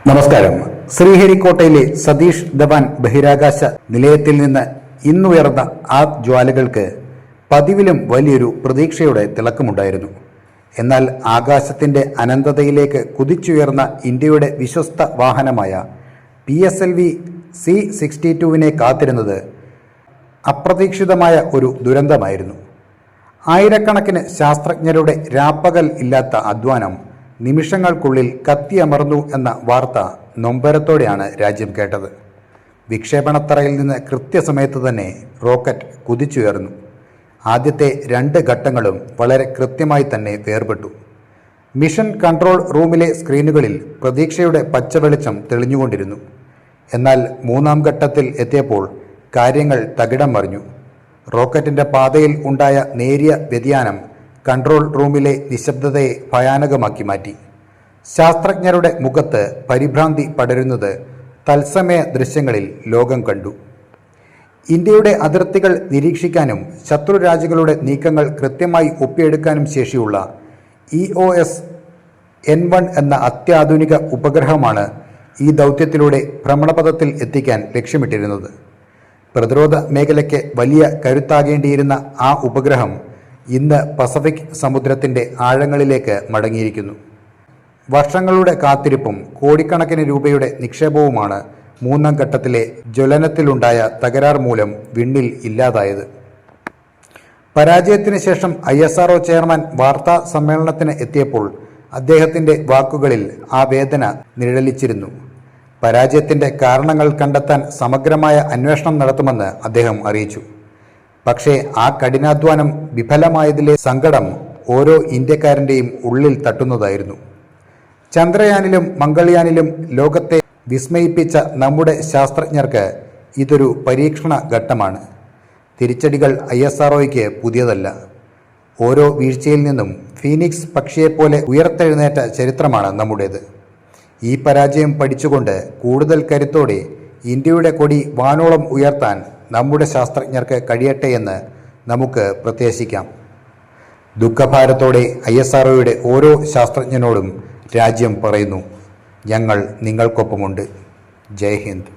നമസ്കാരം. ശ്രീഹരിക്കോട്ടയിലെ സതീഷ് ധവാൻ ബഹിരാകാശ നിലയത്തിൽ നിന്ന് ഇന്നുയർന്ന ആ ജ്വാലകൾക്ക് പതിവിലും വലിയൊരു പ്രതീക്ഷയുടെ തിളക്കമുണ്ടായിരുന്നു. എന്നാൽ ആകാശത്തിന്റെ അനന്തതയിലേക്ക് കുതിച്ചുയർന്ന ഇന്ത്യയുടെ വിശ്വസ്ത വാഹനമായ PSLV C-62 കാത്തിരുന്നത് അപ്രതീക്ഷിതമായ ഒരു ദുരന്തമായിരുന്നു. ആയിരക്കണക്കിന് ശാസ്ത്രജ്ഞരുടെ രാപ്പകൽ ഇല്ലാത്ത അധ്വാനം നിമിഷങ്ങൾക്കുള്ളിൽ കത്തിയമർന്നു എന്ന വാർത്ത നൊമ്പരത്തോടെയാണ് രാജ്യം കേട്ടത്. വിക്ഷേപണത്തറയിൽ നിന്ന് കൃത്യസമയത്ത് തന്നെ റോക്കറ്റ് കുതിച്ചുയർന്നു. ആദ്യത്തെ 2 ഘട്ടങ്ങളും വളരെ കൃത്യമായി തന്നെ വേർപെട്ടു. മിഷൻ കൺട്രോൾ റൂമിലെ സ്ക്രീനുകളിൽ പ്രതീക്ഷയുടെ പച്ചവെളിച്ചം തെളിഞ്ഞുകൊണ്ടിരുന്നു. എന്നാൽ 3ാം ഘട്ടത്തിൽ എത്തിയപ്പോൾ കാര്യങ്ങൾ തകിടം മറിഞ്ഞു. റോക്കറ്റിന്റെ പാതയിൽ ഉണ്ടായ നേരിയ വ്യതിയാനം കൺട്രോൾ റൂമിലെ നിശബ്ദതയെ ഭയാനകമാക്കി മാറ്റി. ശാസ്ത്രജ്ഞരുടെ മുഖത്ത് പരിഭ്രാന്തി പടരുന്നത് തത്സമയ ദൃശ്യങ്ങളിൽ ലോകം കണ്ടു. ഇന്ത്യയുടെ അതിർത്തികൾ നിരീക്ഷിക്കാനും ശത്രു രാജ്യങ്ങളുടെ നീക്കങ്ങൾ കൃത്യമായി ഒപ്പിയെടുക്കാനും ശേഷിയുള്ള EOS N1 എന്ന അത്യാധുനിക ഉപഗ്രഹമാണ് ഈ ദൗത്യത്തിലൂടെ ഭ്രമണപഥത്തിൽ എത്തിക്കാൻ ലക്ഷ്യമിട്ടിരുന്നത്. പ്രതിരോധ മേഖലയ്ക്ക് വലിയ കരുത്താകേണ്ടിയിരുന്ന ആ ഉപഗ്രഹം ഇന്ന് പസഫിക് സമുദ്രത്തിന്റെ ആഴങ്ങളിലേക്ക് മടങ്ങിയിരിക്കുന്നു. വർഷങ്ങളുടെ കാത്തിരിപ്പും കോടിക്കണക്കിന് രൂപയുടെ നിക്ഷേപവുമാണ് 3ാം ഘട്ടത്തിലെ ജ്വലനത്തിലുണ്ടായ തകരാർ മൂലം വിണ്ണിൽ ഇല്ലാതായത്. പരാജയത്തിന് ശേഷം ISRO ചെയർമാൻ വാർത്താ സമ്മേളനത്തിന് എത്തിയപ്പോൾ അദ്ദേഹത്തിന്റെ വാക്കുകളിൽ ആ വേദന നിഴലിച്ചിരുന്നു. പരാജയത്തിന്റെ കാരണങ്ങൾ കണ്ടെത്താൻ സമഗ്രമായ അന്വേഷണം നടത്തുമെന്ന് അദ്ദേഹം അറിയിച്ചു. പക്ഷേ ആ കഠിനാധ്വാനം വിഫലമായതിലെ സങ്കടം ഓരോ ഇന്ത്യക്കാരൻ്റെയും ഉള്ളിൽ തട്ടുന്നതായിരുന്നു. ചന്ദ്രയാനിലും മംഗൾയാനിലും ലോകത്തെ വിസ്മയിപ്പിച്ച നമ്മുടെ ശാസ്ത്രജ്ഞർക്ക് ഇതൊരു പരീക്ഷണ ഘട്ടമാണ്. തിരിച്ചടികൾ ISROയ്ക്ക് പുതിയതല്ല. ഓരോ വീഴ്ചയിൽ നിന്നും ഫീനിക്സ് പക്ഷിയെപ്പോലെ ഉയർത്തെഴുന്നേറ്റ ചരിത്രമാണ് നമ്മുടേത്. ഈ പരാജയം പഠിച്ചുകൊണ്ട് കൂടുതൽ കരുത്തോടെ ഇന്ത്യയുടെ കൊടി വാനോളം ഉയർത്താൻ നമ്മുടെ ശാസ്ത്രജ്ഞർക്ക് കഴിയട്ടെ എന്ന് നമുക്ക് പ്രത്യാശിക്കാം. ദുഃഖഭാരത്തോടെ ISROയുടെ ഓരോ ശാസ്ത്രജ്ഞനോടും രാജ്യം പറയുന്നു, ഞങ്ങൾ നിങ്ങൾക്കൊപ്പമുണ്ട്. ജയ് ഹിന്ദ്.